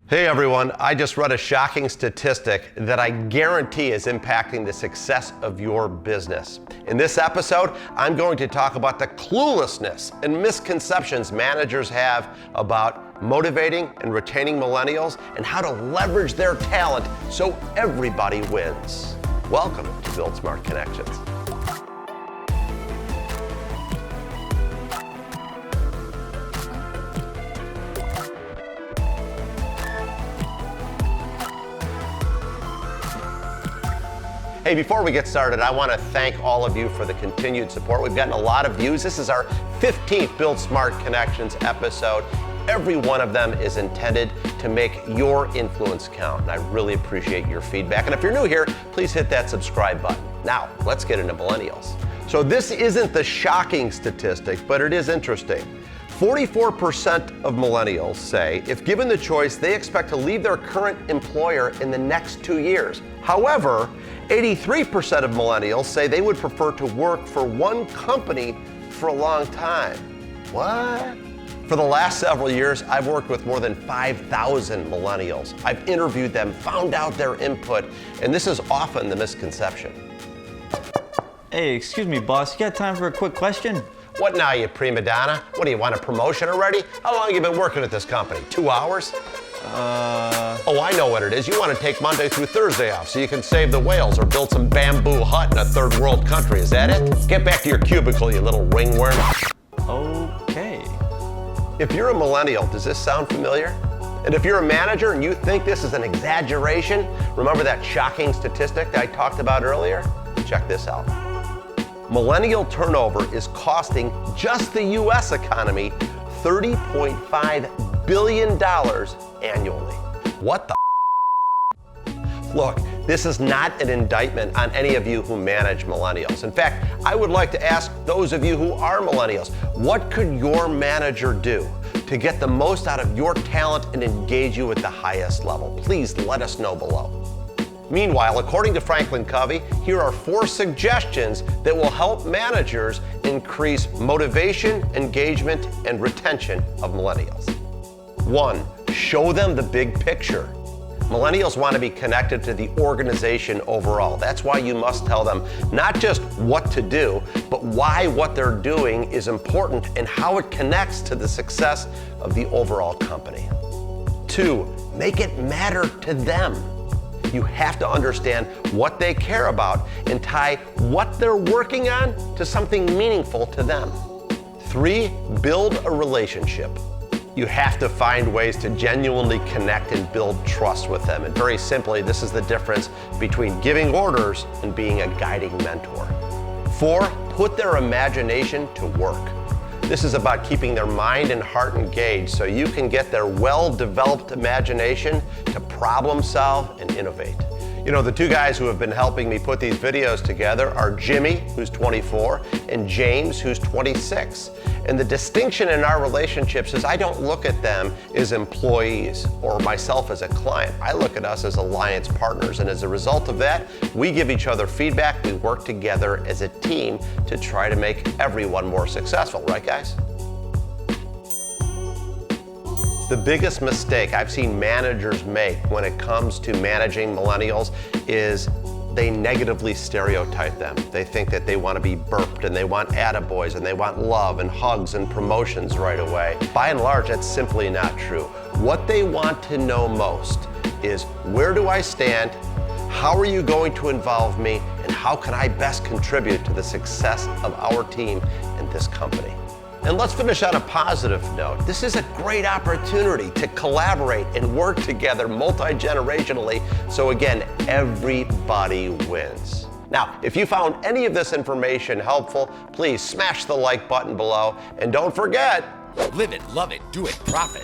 Hey everyone, I just read a shocking statistic that I guarantee is impacting the success of your business. In this episode, I'm going to talk about the cluelessness and misconceptions managers have about motivating and retaining millennials and how to leverage their talent so everybody wins. Welcome to Build Smart Connections. Hey, before we get started, I want to thank all of you for the continued support. We've gotten a lot of views. This is our 15th Build Smart Connections episode. Every one of them is intended to make your influence count, and I really appreciate your feedback. And if you're new here, please hit that subscribe button. Now, let's get into millennials. So this isn't the shocking statistic, but it is interesting. 44% of millennials say if given the choice, they expect to leave their current employer in the next 2 years. However, 83% of millennials say they would prefer to work for one company for a long time. What? For the last several years, I've worked with more than 5,000 millennials. I've interviewed them, found out their input, and this is often the misconception. Hey, excuse me, boss, you got time for a quick question? What now, you prima donna? What, do you want a promotion already? How long have you been working at this company? 2 hours? Oh, I know what it is. You want to take Monday through Thursday off so you can save the whales or build some bamboo hut in a third world country. Is that it? Get back to your cubicle, you little ringworm. Okay. If you're a millennial, does this sound familiar? And if you're a manager and you think this is an exaggeration, remember that shocking statistic that I talked about earlier? Check this out. Millennial turnover is costing just the US economy $30.5 billion annually. What the? Look, this is not an indictment on any of you who manage millennials. In fact, I would like to ask those of you who are millennials, what could your manager do to get the most out of your talent and engage you at the highest level? Please let us know below. Meanwhile, according to Franklin Covey, here are 4 suggestions that will help managers increase motivation, engagement, and retention of millennials. 1, show them the big picture. Millennials want to be connected to the organization overall. That's why you must tell them not just what to do, but why what they're doing is important and how it connects to the success of the overall company. 2, make it matter to them. You have to understand what they care about and tie what they're working on to something meaningful to them. 3, build a relationship. You have to find ways to genuinely connect and build trust with them. And very simply, this is the difference between giving orders and being a guiding mentor. 4, put their imagination to work. This is about keeping their mind and heart engaged so you can get their well-developed imagination to problem solve and innovate. You know, the 2 guys who have been helping me put these videos together are Jimmy, who's 24, and James, who's 26. And the distinction in our relationships is I don't look at them as employees or myself as a client. I look at us as alliance partners, and as a result of that, we give each other feedback. We work together as a team to try to make everyone more successful, right guys? The biggest mistake I've seen managers make when it comes to managing millennials is they negatively stereotype them. They think that they want to be burped and they want attaboys and they want love and hugs and promotions right away. By and large, that's simply not true. What they want to know most is where do I stand, how are you going to involve me, and how can I best contribute to the success of our team and this company? And let's finish on a positive note. This is a great opportunity to collaborate and work together multi-generationally, so again, everybody wins. Now, if you found any of this information helpful, please smash the like button below, and don't forget, live it, love it, do it, profit.